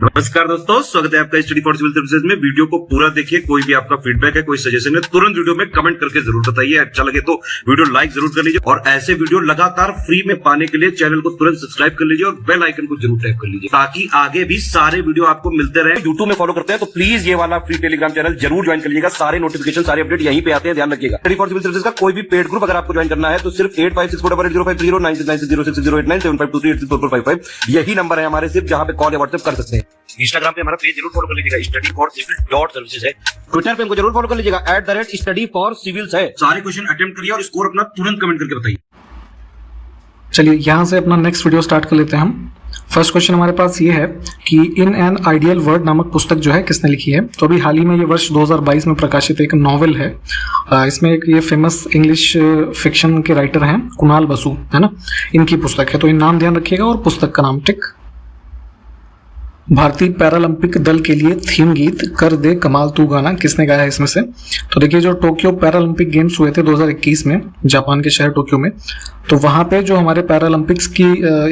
नमस्कार दोस्तों, स्वागत है आपका स्टडी फॉर सिविल सर्विसेज में। वीडियो को पूरा देखिए। कोई भी आपका फीडबैक है, कोई सजेशन है, तुरंत वीडियो में कमेंट करके जरूर बताइए। अच्छा लगे तो वीडियो लाइक जरूर कर लीजिए और ऐसे वीडियो लगातार फ्री में पाने के लिए चैनल को तुरंत सब्सक्राइब कर लीजिए और बेल आइकन को जरूर टैप कर लीजिए ताकि आगे भी सारे वीडियो आपको मिलते रहे। यूट्यूब में फॉलो करते हैं तो प्लीज ये वाला फ्री टेलीग्राम चैनल जरूर ज्वाइन कर लीजिएगा। सारे नोटिफिकेशन, सारे अपडेट यहीं पे आते हैं, ध्यान रखिएगा। स्टडी फॉर सिविल सर्विसेज का कोई भी पेड ग्रुप अगर आपको ज्वाइन करना है तो सिर्फ 856480560660897523860445 यही नंबर है हमारे, सिर्फ जहां पे कॉल या व्हाट्सएप कर सकते हैं। इंस्टाग्राम पे हमारा पेज जरूर फॉलो कर लीजिएगा, studyforcivil.services है। ट्विटर पे हमको जरूर फॉलो कर लीजिएगा, @studyforcivils है। सारे क्वेश्चन अटेम्प्ट करिए और स्कोर अपना तुरंत कमेंट करके बताइए। चलिए यहाँ से अपना नेक्स्ट वीडियो स्टार्ट कर लेते हैं हम। फर्स्ट क्वेश्चन हमारे पास ये है कि इन एन आइडियल वर्ल्ड नामक पुस्तक जो है किसने लिखी है। तो अभी हाल ही में ये वर्ष 2022 में प्रकाशित एक नॉवेल है। इसमें एक ये फेमस इंग्लिश फिक्शन के राइटर हैं कुणाल बसु, है ना, इनकी पुस्तक है। तो इन नाम ध्यान रखिएगा और पुस्तक का नाम। टिक। भारतीय पैरालंपिक दल के लिए थीम गीत कर दे कमाल तू गाना किसने गाया है इसमें से। तो देखिए, जो टोक्यो पैरालंपिक गेम्स हुए थे 2021 में जापान के शहर टोक्यो में, तो वहाँ पे जो हमारे पैरालंपिक्स की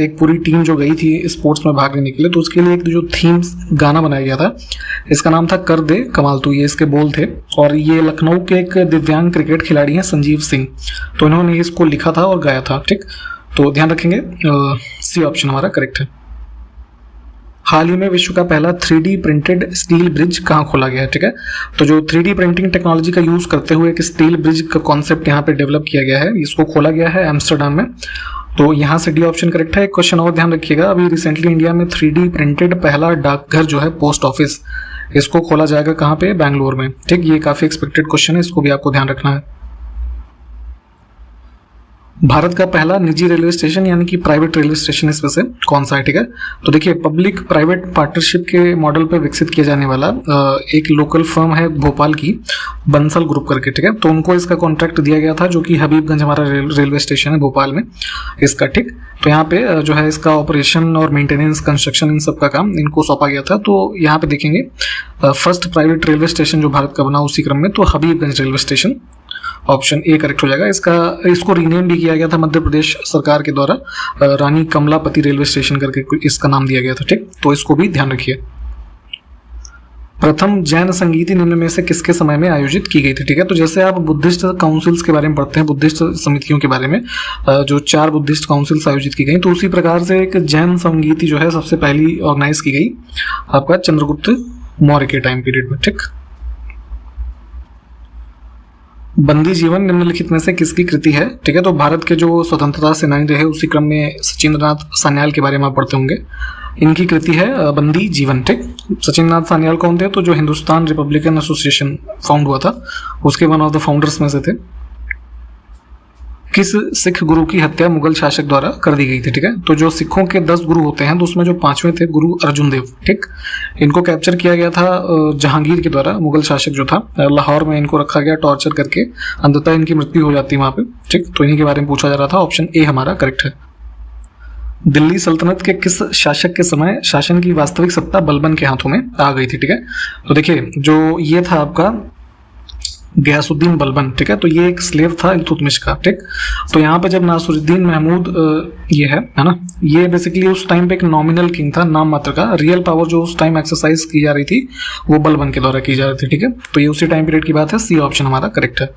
एक पूरी टीम जो गई थी स्पोर्ट्स में भाग लेने के लिए, तो उसके लिए एक जो थीम गाना बनाया गया था, इसका नाम था कर दे कमाल तू, ये इसके बोल थे। और ये लखनऊ के एक दिव्यांग क्रिकेट खिलाड़ी हैं संजीव सिंह, तो इन्होंने इसको लिखा था और गाया था। ठीक, तो ध्यान रखेंगे, सी ऑप्शन हमारा करेक्ट है। हाल ही में विश्व का पहला 3D प्रिंटेड स्टील ब्रिज कहाँ खोला गया है। ठीक है, तो जो 3D प्रिंटिंग टेक्नोलॉजी का यूज करते हुए एक स्टील ब्रिज का कॉन्सेप्ट यहाँ पे डेवलप किया गया है, इसको खोला गया है एम्स्टरडम में। तो यहाँ से डी ऑप्शन करेक्ट है। एक क्वेश्चन और ध्यान रखिएगा, अभी रिसेंटली इंडिया में 3D प्रिंटेड पहला डाकघर जो है पोस्ट ऑफिस, इसको खोला जाएगा कहाँ पे, बैंगलोर में। ठीक, ये काफी एक्सपेक्टेड क्वेश्चन है, इसको भी आपको ध्यान रखना है। भारत का पहला निजी रेलवे स्टेशन यानी कि प्राइवेट रेलवे स्टेशन इसमें से कौन सा है। ठीक है, तो देखिए, पब्लिक प्राइवेट पार्टनरशिप के मॉडल पे विकसित किया जाने वाला एक लोकल फर्म है भोपाल की, बंसल ग्रुप करके। ठीक है, तो उनको इसका कॉन्ट्रैक्ट दिया गया था, जो कि हबीबगंज हमारा रेलवे स्टेशन है भोपाल में इसका। ठीक, तो यहाँ पे जो है इसका ऑपरेशन और मेंटेनेंस, कंस्ट्रक्शन, इन सब का काम इनको सौंपा गया था। तो यहाँ पे देखेंगे फर्स्ट प्राइवेट रेलवे स्टेशन जो भारत का बना उसी क्रम में, तो Habibganj railway station, option A correct हो जाएगा। इसको रीनेम भी किया गया था मध्य प्रदेश सरकार के द्वारा, रानी कमलापति रेलवे स्टेशन करके इसका नाम दिया गया था। ठीक, तो इसको भी ध्यान रखिए। प्रथम जैन संगीति निम्न में से किसके समय में आयोजित की गई थी। ठीक है, तो जैसे आप बुद्धिस्ट काउंसिल्स के बारे में पढ़ते हैं, बुद्धिस्ट समितियों के बारे में, जो 4 बुद्धिस्ट काउंसिल्स आयोजित की गई, तो उसी प्रकार से एक जैन संगीति जो है सबसे पहली ऑर्गेनाइज की गई आपका चंद्रगुप्त मौर्य के टाइम पीरियड में। ठीक, बंदी जीवन निम्नलिखित में से किसकी कृति है। ठीक है, तो भारत के जो स्वतंत्रता सेनानी रहे उसी क्रम में सचिंद्रनाथ सान्याल के बारे में आप पढ़ते होंगे, इनकी कृति है बंदी जीवन। ठीक, सचिंद्रनाथ सान्याल कौन थे, तो जो हिंदुस्तान रिपब्लिकन एसोसिएशन फाउंड हुआ था उसके वन ऑफ द फाउंडर्स में से थे। किस सिख गुरु की हत्या मुगल शासक द्वारा कर दी गई थी। ठीक है, तो जो सिखों के 10 गुरु होते हैं, तो उसमें जो 5वें थे गुरु अर्जुन देव। ठीक, इनको कैप्चर किया गया था जहांगीर के द्वारा, मुगल शासक जो था, लाहौर में इनको रखा गया टॉर्चर करके, अंततः इनकी मृत्यु हो जाती है वहां पे। ठीक, तो इन्हीं के बारे में पूछा जा रहा था, ऑप्शन ए हमारा करेक्ट है। दिल्ली सल्तनत के किस शासक के समय शासन की वास्तविक सत्ता बलबन के हाथों में आ गई थी। ठीक है, तो देखिए, जो ये था आपका गयासुद्दीन बलबन। ठीक है, तो ये एक स्लेव था इल्तुतमिश का। ठीक, तो यहाँ पे जब नासिरुद्दीन महमूद ये है ना, ये बेसिकली उस टाइम पे एक नॉमिनल किंग था, नाम मात्र का। रियल पावर जो उस टाइम एक्सरसाइज की जा रही थी वो बलबन के द्वारा की जा रही थी। ठीक है, तो ये उसी टाइम पीरियड की बात है, सी ऑप्शन हमारा करेक्ट है।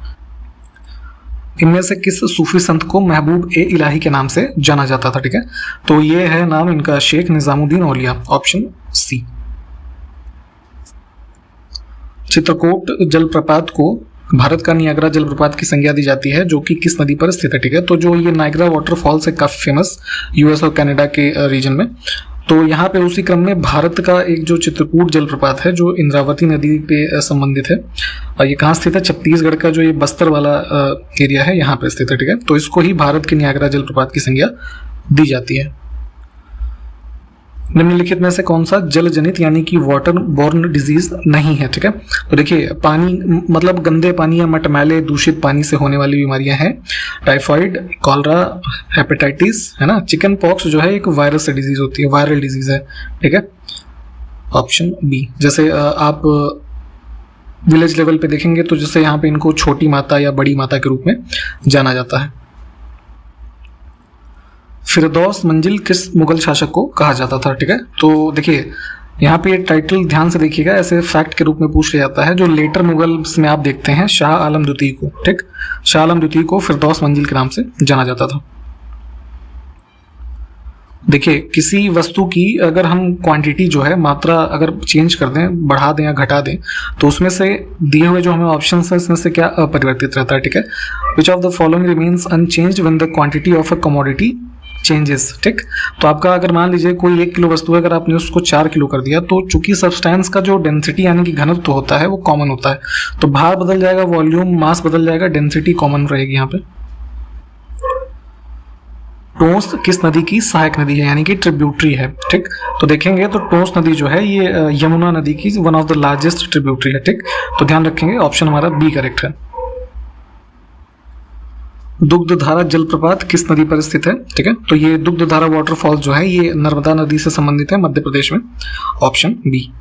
इनमें से किस सूफी संत को महबूब ए इलाही के नाम से जाना जाता था। ठीक है, तो ये है नाम इनका शेख निजामुद्दीन औलिया, ऑप्शन सी। चित्रकूट जलप्रपात को भारत का नियाग्रा जलप्रपात की संज्ञा दी जाती है, जो कि किस नदी पर स्थित है। ठीक है, तो जो ये नायग्रा वाटरफॉल्स है काफी फेमस यूएस और कनाडा के रीजन में, तो यहाँ पे उसी क्रम में भारत का एक जो चित्रकूट जलप्रपात है जो इंद्रावती नदी पे संबंधित है, ये कहाँ स्थित है, छत्तीसगढ़ का जो ये बस्तर वाला एरिया है यहाँ पे स्थित है। ठीक है, तो इसको ही भारत के नियाग्रा जलप्रपात की संज्ञा दी जाती है। निम्नलिखित में से कौन सा जल जनित यानी कि वाटर बोर्न डिजीज नहीं है। ठीक है, तो देखिए, पानी मतलब गंदे पानी या मटमैले दूषित पानी से होने वाली बीमारियां हैं टाइफाइड, कॉलरा, हेपेटाइटिस, है ना। चिकन पॉक्स जो है एक वायरस से डिजीज होती है, वायरल डिजीज है। ठीक है, ऑप्शन बी। जैसे आप विलेज लेवल पे देखेंगे तो जैसे यहाँ पे इनको छोटी माता या बड़ी माता के रूप में जाना जाता है। फिरदौस मंजिल किस मुगल शासक को कहा जाता था। ठीक है, तो देखिए, यहाँ पे ये टाइटल ध्यान से देखिएगा, ऐसे फैक्ट के रूप में पूछ लिया जाता है। जो लेटर मुगल्स में आप देखते हैं शाह आलम द्वितीय को, ठीक, शाह आलम द्वितीय को फिरदौस मंजिल के नाम से जाना जाता था। देखिए किसी वस्तु की अगर हम क्वांटिटी जो है, मात्रा अगर चेंज कर दें, बढ़ा दें या घटा दें, तो उसमें से दिए हुए जो हमें ऑप्शन है इसमें से क्या अपरिवर्तित रहता है, ठीक है। Which of the following remains unchanged when the quantity of a commodity changes, ठीक। तो आपका अगर मान लीजिए कोई 1 किलो वस्तु है, अगर आपने उसको 4 किलो कर दिया, तो चूंकि सब्सटेंस का जो डेंसिटी यानी कि घनत्व होता है वो कॉमन होता है, तो भार बदल जाएगा, वॉल्यूम मास बदल जाएगा, डेंसिटी कॉमन रहेगी यहाँ पे। टोंस किस नदी की सहायक नदी है, यानी कि ट्रिब्यूटरी है, ठीक। तो देखेंगे तो टोंस नदी जो है ये यमुना नदी की one of the largest tributary है, ठीक। तो ध्यान रखेंगे ऑप्शन हमारा बी करेक्ट है। दुग्धधारा जलप्रपात किस नदी पर स्थित है, ठीक है। तो ये दुग्धधारा वाटरफॉल जो है ये नर्मदा नदी से संबंधित है, मध्य प्रदेश में, ऑप्शन बी।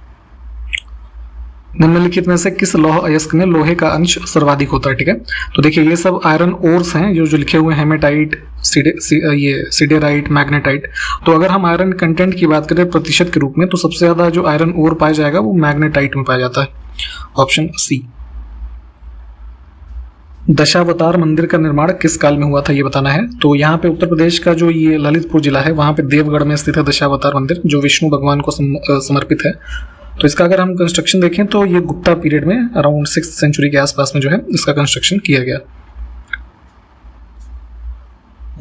निम्नलिखित में से किस लौह अयस्क में लोहे का अंश सर्वाधिक होता है, ठीक है। तो देखिए ये सब आयरन ओर्स हैं जो लिखे हुए हैं, हेमेटाइट, सिडेराइट, मैग्नेटाइट। तो अगर हम आयरन कंटेंट की बात करें प्रतिशत के रूप में, तो सबसे ज्यादा जो आयरन ओर पाया जाएगा वो मैग्नेटाइट में पाया जाता है, ऑप्शन सी। दशावतार मंदिर का निर्माण किस काल में हुआ था ये बताना है। तो यहाँ पे उत्तर प्रदेश का जो ये ललितपुर जिला है वहाँ पे देवगढ़ में स्थित है दशावतार मंदिर, जो विष्णु भगवान को समर्पित है। तो इसका अगर हम कंस्ट्रक्शन देखें तो ये गुप्ता पीरियड में अराउंड 6th सेंचुरी के आसपास में जो है इसका कंस्ट्रक्शन किया गया।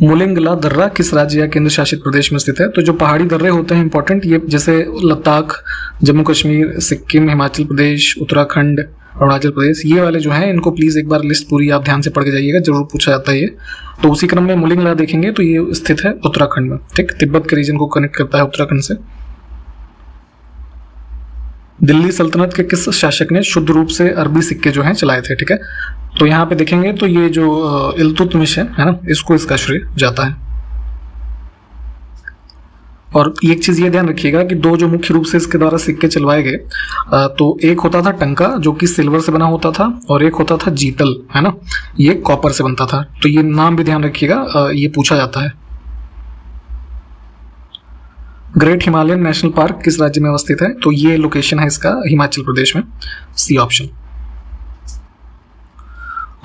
मुलिंगला दर्रा किस राज्य या केंद्र शासित प्रदेश में स्थित है। तो जो पहाड़ी दर्रे होते हैं इंपॉर्टेंट, ये जैसे लद्दाख, जम्मू कश्मीर, सिक्किम, हिमाचल प्रदेश, उत्तराखंड, अरुणाचल प्रदेश, ये वाले जो हैं इनको प्लीज एक बार लिस्ट पूरी आप ध्यान से पढ़ के जाइएगा, जरूर पूछा जाता है ये। तो उसी क्रम में मुलिंगला देखेंगे तो ये स्थित है उत्तराखंड में, ठीक, तिब्बत के रीजन को कनेक्ट करता है उत्तराखंड से। दिल्ली सल्तनत के किस शासक ने शुद्ध रूप से अरबी सिक्के जो हैं चलाए थे, ठीक है। तो यहाँ पे देखेंगे तो ये जो इल्तुतमिश है ना, इसको इसका श्रेय जाता है। और एक चीज ये ध्यान रखिएगा कि दो जो मुख्य रूप से इसके द्वारा सिक्के चलवाए गए, तो एक होता था टंका जो कि सिल्वर से बना होता था, और एक होता था जीतल, है ना, ये कॉपर से बनता था। तो ये नाम भी ध्यान रखिएगा, ये पूछा जाता है। ग्रेट हिमालयन नेशनल पार्क किस राज्य में अवस्थित है। तो ये लोकेशन है इसका हिमाचल प्रदेश में, सी ऑप्शन।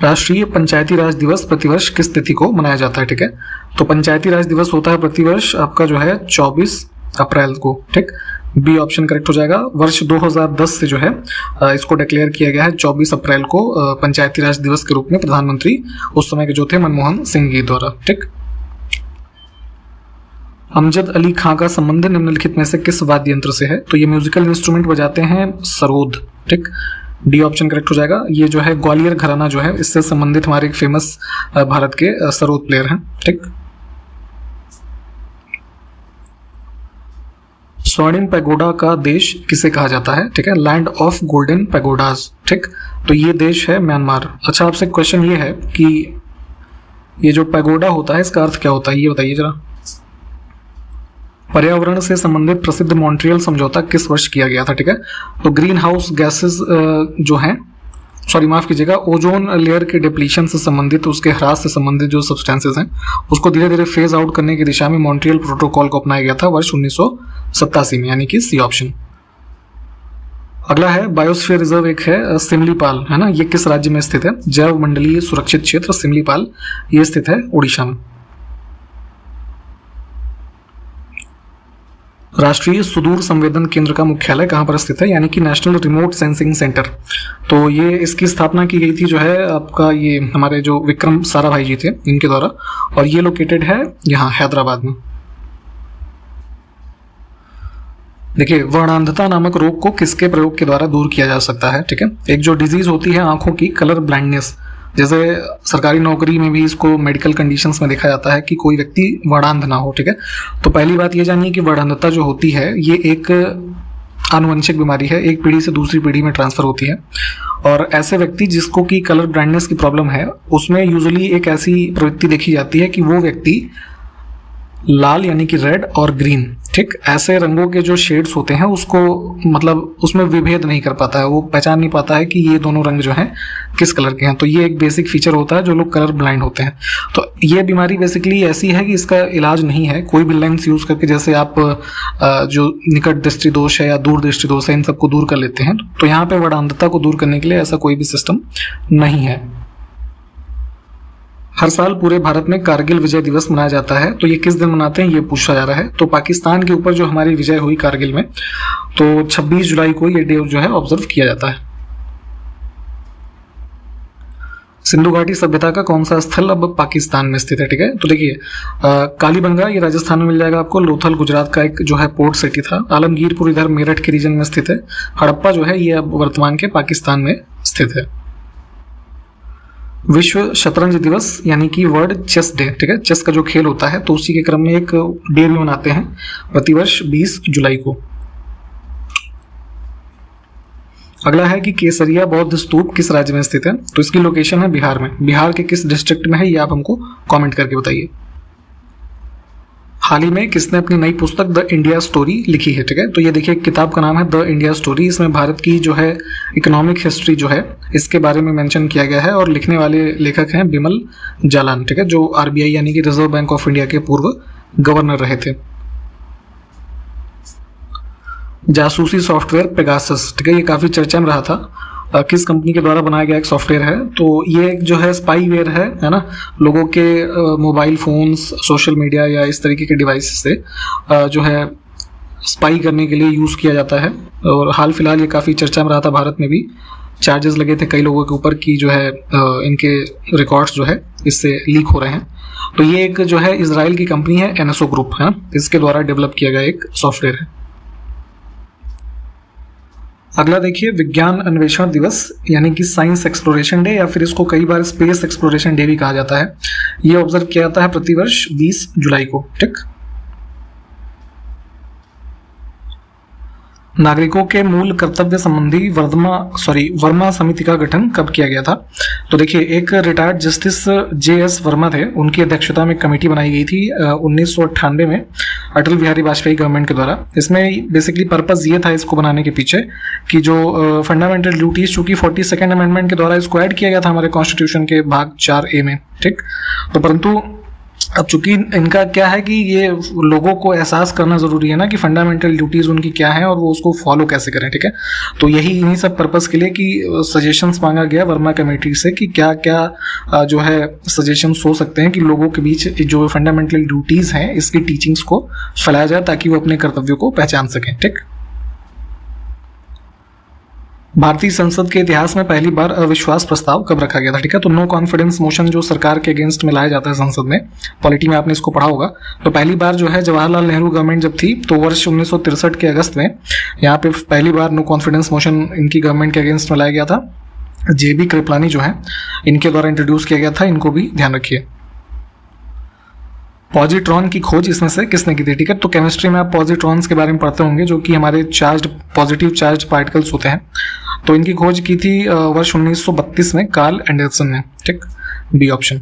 राष्ट्रीय पंचायती राज दिवस प्रतिवर्ष किस तिथि को मनाया जाता है, ठीक है। तो पंचायती राज दिवस होता है प्रतिवर्ष आपका जो है 24 अप्रैल को, ठीक, बी ऑप्शन करेक्ट हो जाएगा। वर्ष 2010 से जो है इसको डिक्लेयर किया गया है 24 अप्रैल को पंचायती राज दिवस के रूप में, प्रधानमंत्री उस समय के जो थे मनमोहन सिंह जी द्वारा, ठीक। अमजद अली खां का संबंध निम्नलिखित में से किस वाद्य यंत्र से है। तो ये म्यूजिकल इंस्ट्रूमेंट बजाते हैं सरोद, ठीक, डी ऑप्शन करेक्ट हो जाएगा। ये जो है ग्वालियर घराना जो है इससे संबंधित हमारे एक फेमस भारत के सरोद प्लेयर हैं, ठीक। स्वर्णिम पैगोडा का देश किसे कहा जाता है, ठीक है, लैंड ऑफ गोल्डन पैगोडाज, ठीक। तो ये देश है म्यांमार। अच्छा, आपसे क्वेश्चन ये है कि ये जो पैगोडा होता है इसका अर्थ क्या होता है, ये बताइए जरा। पर्यावरण से संबंधित प्रसिद्ध मॉन्ट्रियल समझौता किस वर्ष किया गया था, ठीक है। तो ग्रीन हाउस गैसेस जो हैं, सॉरी माफ कीजिएगा, ओजोन लेयर के डिप्लीशन से संबंधित, उसके ह्रास से संबंधित जो सब्सटेंसेस हैं उसको धीरे धीरे फेज आउट करने की दिशा में मॉन्ट्रियल प्रोटोकॉल को अपनाया गया था वर्ष 1987 में, यानी कि सी ऑप्शन। अगला है बायोस्फीयर रिजर्व, एक है सिमलीपाल, है ना, ये किस राज्य में स्थित है। जैव मंडलीय सुरक्षित क्षेत्र सिमलीपाल ये स्थित है उड़ीसा में। राष्ट्रीय सुदूर संवेदन केंद्र का मुख्यालय कहाँ पर स्थित है, यानी कि नेशनल रिमोट सेंसिंग सेंटर। तो ये इसकी स्थापना की गई थी जो है आपका ये हमारे जो विक्रम साराभाई जी थे इनके द्वारा, और ये लोकेटेड है यहाँ हैदराबाद में। देखिए वर्णांधता नामक रोग को किसके प्रयोग के द्वारा दूर किया जा सकता है, ठीक है। एक जो डिजीज होती है आंखों की, कलर ब्लाइंडनेस, जैसे सरकारी नौकरी में भी इसको मेडिकल कंडीशंस में देखा जाता है कि कोई व्यक्ति वर्णांध ना हो, ठीक है। तो पहली बात ये जानिए कि वर्णांधता जो होती है ये एक आनुवंशिक बीमारी है, एक पीढ़ी से दूसरी पीढ़ी में ट्रांसफर होती है। और ऐसे व्यक्ति जिसको कि कलर ब्लाइंडनेस की प्रॉब्लम है उसमें यूजुअली एक ऐसी प्रवृत्ति देखी जाती है कि वो व्यक्ति लाल यानी कि रेड और ग्रीन, ठीक, ऐसे रंगों के जो शेड्स होते हैं उसको मतलब उसमें विभेद नहीं कर पाता है, वो पहचान नहीं पाता है कि ये दोनों रंग जो हैं किस कलर के हैं। तो ये एक बेसिक फीचर होता है जो लोग कलर ब्लाइंड होते हैं। तो ये बीमारी बेसिकली ऐसी है कि इसका इलाज नहीं है कोई भी लेंस यूज़ करके, जैसे आप जो निकट दृष्टि दोष है या दूर दृष्टि दोष है इन सबको दूर कर लेते हैं। तो यहाँ पे वडांधता को दूर करने के लिए ऐसा कोई भी सिस्टम नहीं है। हर साल पूरे भारत में कारगिल विजय दिवस मनाया जाता है। तो ये किस दिन मनाते हैं ये पूछा जा रहा है। तो पाकिस्तान के ऊपर जो हमारी विजय हुई कारगिल में, तो 26 जुलाई को ये डे जो है ऑब्जर्व किया जाता है। सिंधु घाटी सभ्यता का कौन सा स्थल अब पाकिस्तान में स्थित है? ठीक है, तो देखिए कालीबंगा ये राजस्थान में मिल जाएगा आपको। लोथल गुजरात का एक जो है पोर्ट सिटी था। आलमगीरपुर इधर मेरठ के रीजन में स्थित है। हड़प्पा जो है ये अब वर्तमान के पाकिस्तान में स्थित है। विश्व शतरंज दिवस यानी कि वर्ल्ड चेस डे, ठीक है, चेस का जो खेल होता है तो उसी के क्रम में एक डे भी मनाते हैं प्रतिवर्ष 20 जुलाई को। अगला है कि केसरिया बौद्ध स्तूप किस राज्य में स्थित है? तो इसकी लोकेशन है बिहार में। बिहार के किस डिस्ट्रिक्ट में है ये आप हमको कमेंट करके बताइए। हाल ही में किसने अपनी नई पुस्तक द इंडिया स्टोरी लिखी है? ठीक है, तो ये देखिए किताब का नाम है द इंडिया स्टोरी। इसमें भारत की जो है इकोनॉमिक हिस्ट्री जो है इसके बारे में मेंशन किया गया है और लिखने वाले लेखक हैं बिमल जालान, ठीक है, जो आरबीआई यानी कि रिजर्व बैंक ऑफ इंडिया के पूर्व गवर्नर रहे थे। जासूसी सॉफ्टवेयर पेगासस, ठीक है, ये काफी चर्चा में रहा था। किस कंपनी के द्वारा बनाया गया एक सॉफ्टवेयर है? तो ये एक जो है स्पाईवेयर है ना, लोगों के मोबाइल फोन्स, सोशल मीडिया या इस तरीके के डिवाइस से जो है स्पाई करने के लिए यूज़ किया जाता है। और हाल फिलहाल ये काफ़ी चर्चा में रहा था। भारत में भी चार्जेस लगे थे कई लोगों के ऊपर कि जो है इनके रिकॉर्ड्स जो है इससे लीक हो रहे हैं। तो ये एक जो है इजराइल की कंपनी है एनएसओ ग्रुप है, इसके द्वारा डेवलप किया गया एक सॉफ्टवेयर है। अगला देखिए विज्ञान अन्वेषण दिवस यानी कि साइंस एक्सप्लोरेशन डे, या फिर इसको कई बार स्पेस एक्सप्लोरेशन डे भी कहा जाता है। ये ऑब्जर्व किया जाता है प्रतिवर्ष 20 जुलाई को। ठीक, नागरिकों के मूल कर्तव्य संबंधी वर्मा समिति का गठन कब किया गया था? तो देखिए एक रिटायर्ड जस्टिस JS वर्मा थे, उनकी अध्यक्षता में कमेटी बनाई गई थी 1998 में अटल बिहारी वाजपेयी गवर्नमेंट के द्वारा। इसमें बेसिकली पर्पस ये था इसको बनाने के पीछे कि जो फंडामेंटल ड्यूटीज, चूंकि 42nd अमेंडमेंट के द्वारा इसको ऐड किया गया था हमारे कॉन्स्टिट्यूशन के भाग 4A में, ठीक, तो परंतु अब चूंकि इनका क्या है कि ये लोगों को एहसास करना जरूरी है ना कि फंडामेंटल ड्यूटीज उनकी क्या है और वो उसको फॉलो कैसे करें, ठीक है। तो यही इन्हीं सब पर्पस के लिए कि सजेशंस मांगा गया वर्मा कमेटी से कि क्या क्या जो है सजेशंस हो सकते हैं कि लोगों के बीच जो फंडामेंटल ड्यूटीज हैं इसकी टीचिंग्स को फैलाया जाए ताकि वो अपने कर्तव्यों को पहचान सकें। ठीक, भारतीय संसद के इतिहास में पहली बार अविश्वास प्रस्ताव कब रखा गया था? ठीक है, तो नो कॉन्फिडेंस मोशन जो सरकार के अगेंस्ट में लाया जाता है संसद में, पॉलिटी में आपने इसको पढ़ा होगा। तो पहली बार जो है जवाहरलाल नेहरू गवर्नमेंट जब थी तो वर्ष 1963 के अगस्त में यहाँ पे पहली बार नो कॉन्फिडेंस मोशन इनकी गवर्नमेंट के अगेंस्ट में लाया गया था। JB कृपलानी जो है इनके द्वारा इंट्रोड्यूस किया गया था, इनको भी ध्यान रखिए। पॉजिट्रॉन की खोज इसमें से किसने की थी? ठीक है, तो केमिस्ट्री में आप पॉजिट्रॉन्स के बारे में पढ़ते होंगे जो कि हमारे पॉजिटिव चार्ज पार्टिकल्स होते हैं। तो इनकी खोज की थी वर्ष 1932 में कार्ल एंडरसन ने। ठीक, बी ऑप्शन।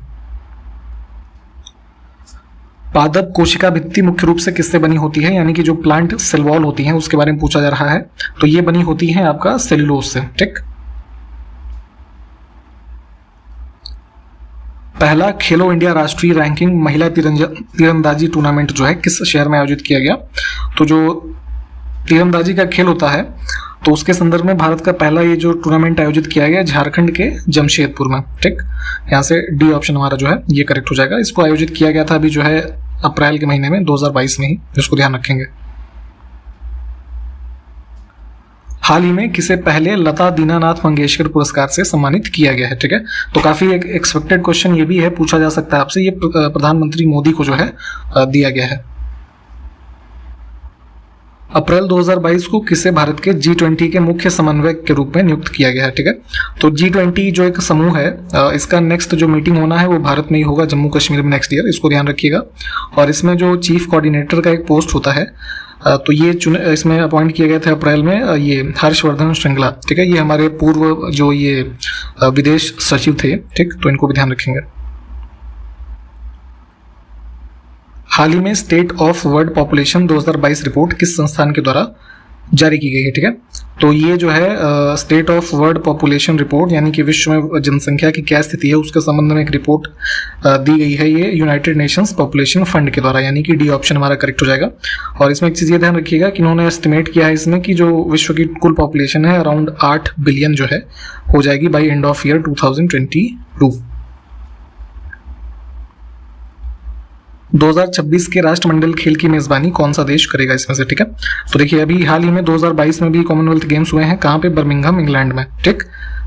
पादप कोशिका भित्ति मुख्य रूप से किससे बनी होती है, यानी कि जो प्लांट सेल वॉल होती हैं उसके बारे में पूछा जा रहा है। तो ये बनी होती है आपका सेल्यूलोज से। ठीक, पहला खेलो इंडिया राष्ट्रीय रैंकिंग महिला तीरंदाजी टूर्नामेंट जो है किस शहर में आयोजित किया गया? तो जो तीरंदाजी का खेल होता है तो उसके संदर्भ में भारत का पहला ये जो टूर्नामेंट आयोजित किया गया झारखंड के जमशेदपुर में। ठीक, यहाँ से डी ऑप्शन हमारा जो है ये करेक्ट हो जाएगा। इसको आयोजित किया गया था अभी जो है अप्रैल के महीने में 2022 में ही, इसको ध्यान रखेंगे। हाल ही में किसे पहले लता दीनानाथ मंगेशकर पुरस्कार से सम्मानित किया गया है? ठीक है, तो काफी एक एक्सपेक्टेड क्वेश्चन ये भी है, पूछा जा सकता है आपसे, ये प्रधानमंत्री मोदी को जो है दिया गया है। अप्रैल 2022 को किसे भारत के G20 के मुख्य समन्वयक के रूप में नियुक्त किया गया है? ठीक है, तो G20 जो एक समूह है इसका नेक्स्ट जो मीटिंग होना है वो भारत में ही होगा, जम्मू कश्मीर में नेक्स्ट ईयर, इसको ध्यान रखिएगा। और इसमें जो चीफ कोऑर्डिनेटर का एक पोस्ट होता है तो ये इसमें अपॉइंट किए गए थे अप्रैल में ये हर्षवर्धन श्रृंगला। ठीक है, ये हमारे पूर्व जो ये विदेश सचिव थे। ठीक, तो इनको भी ध्यान रखेंगे। हाल ही में state of world population 2022 report किस संस्थान के द्वारा जारी की गई है, ठीक है। तो ये जो है state of world population report, यानी कि विश्व में जनसंख्या की क्या स्थिति है उसके संबंध में एक रिपोर्ट दी गई है, ये यूनाइटेड नेशंस पॉपुलेशन फंड के द्वारा, यानी कि डी ऑप्शन हमारा करेक्ट हो जाएगा। और इसमें एक चीज़ ये ध्यान रखिएगा कि इन्होंने एस्टिमेट किया है इसमें कि जो विश्व की कुल पॉपुलेशन है अराउंड 8 बिलियन जो है हो जाएगी बाई एंड ऑफ ईयर 2022। 2026 के राष्ट्रमंडल खेल की मेजबानी कौन सा देश करेगा इसमें से, ठीक है। तो देखिए अभी हाल ही में 2022 में भी कॉमनवेल्थ गेम्स हुए हैं, कहाँ पे, बर्मिंघम इंग्लैंड में, ठीक।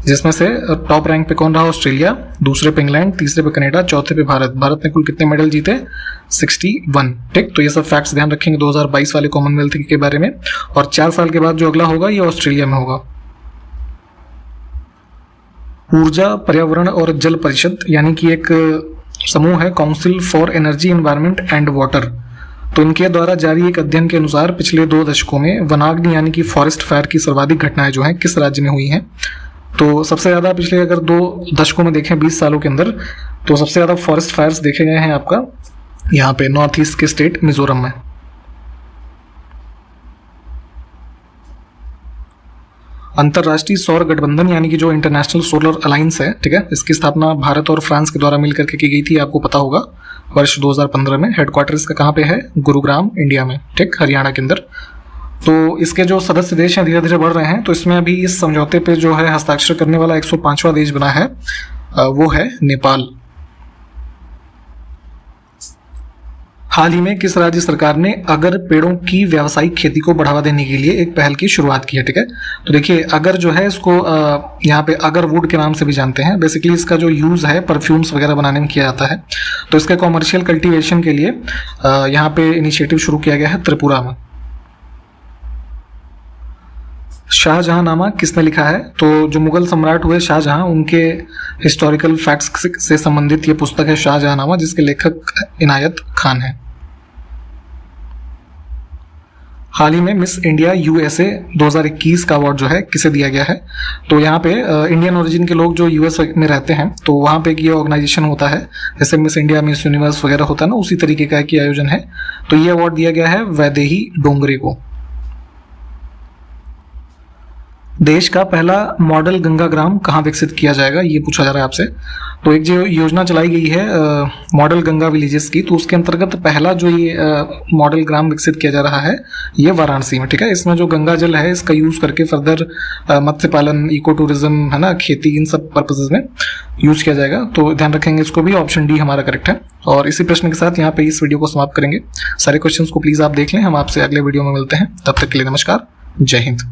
जिसमें से टॉप रैंक पे कौन रहा, ऑस्ट्रेलिया, दूसरे पे इंग्लैंड, तीसरे पे कनाडा, चौथे पे भारत। भारत ने कुल कितने मेडल जीते, 61, ठीक। तो ये सब फैक्ट्स ध्यान रखेंगे 2022 वाले कॉमनवेल्थ के बारे में। और 4 साल के बाद जो अगला होगा ये ऑस्ट्रेलिया में होगा। ऊर्जा, पर्यावरण और जल परिषद, यानी कि एक समूह है, council for energy, environment and water. तो इनके द्वारा जारी एक अध्ययन के अनुसार पिछले 2 दशकों में वनाग्नि यानी कि फॉरेस्ट फायर की सर्वाधिक घटनाएं जो हैं किस राज्य में हुई हैं। तो सबसे ज़्यादा पिछले अगर 2 दशकों में देखें 20 सालों के अंदर, तो सबसे ज़्यादा फॉरेस्ट फायर्स देखे गए हैं आपका यहाँ पे नॉर्थ ईस्ट के स्टेट मिजोरम में। अंतर्राष्ट्रीय सौर गठबंधन यानी कि जो इंटरनेशनल सोलर अलायंस है, ठीक है, इसकी स्थापना भारत और फ्रांस के द्वारा मिलकर के की गई थी, आपको पता होगा, वर्ष 2015 में। हेडक्वार्टर इसका कहाँ पे है, गुरुग्राम, इंडिया में, ठीक, हरियाणा के अंदर। तो इसके जो सदस्य देश हैं धीरे धीरे बढ़ रहे हैं। तो इसमें अभी इस समझौते पे जो है हस्ताक्षर करने वाला 105वां देश बना है, वो है नेपाल। हाल ही में किस राज्य सरकार ने अगर पेड़ों की व्यावसायिक खेती को बढ़ावा देने के लिए एक पहल की शुरुआत की है, ठीक है। तो देखिए अगर जो है इसको यहाँ पे अगर वुड के नाम से भी जानते हैं। बेसिकली इसका जो यूज़ है परफ्यूम्स वगैरह बनाने में किया जाता है। तो इसके कॉमर्शियल कल्टीवेशन के लिए यहाँ पे इनिशिएटिव शुरू किया गया है त्रिपुरा में। शाहजहांनामा किसने लिखा है, तो जो मुगल सम्राट हुए शाहजहां, उनके हिस्टोरिकल फैक्ट्स से संबंधित ये पुस्तक है शाहजहांनामा, जिसके लेखक इनायत खान है। हाल ही में मिस इंडिया यूएसए 2021 का अवार्ड जो है किसे दिया गया है, तो यहाँ पे इंडियन ओरिजिन के लोग जो यूएस में रहते हैं, तो वहाँ पे ये ऑर्गेनाइजेशन होता है, जैसे मिस इंडिया, मिस यूनिवर्स वगैरह होता है ना, उसी तरीके का की आयोजन है। तो ये अवार्ड दिया गया है वैदेही डोंगरे को। देश का पहला मॉडल गंगा ग्राम कहाँ विकसित किया जाएगा, ये पूछा जा रहा है आपसे। तो एक जो योजना चलाई गई है मॉडल गंगा विलेजेस की, तो उसके अंतर्गत पहला जो ये मॉडल ग्राम विकसित किया जा रहा है ये वाराणसी में, ठीक है। इसमें जो गंगा जल है इसका यूज़ करके फर्दर मत्स्य पालन, इको टूरिज्म, है ना, खेती, इन सब पर्पसेज में यूज़ किया जाएगा। तो ध्यान रखेंगे इसको भी, ऑप्शन डी हमारा करेक्ट है। और इसी प्रश्न के साथ यहाँ पे इस वीडियो को समाप्त करेंगे। सारे क्वेश्चंस को प्लीज़ आप देख लें। हम आपसे अगले वीडियो में मिलते हैं, तब तक के लिए नमस्कार, जय हिंद।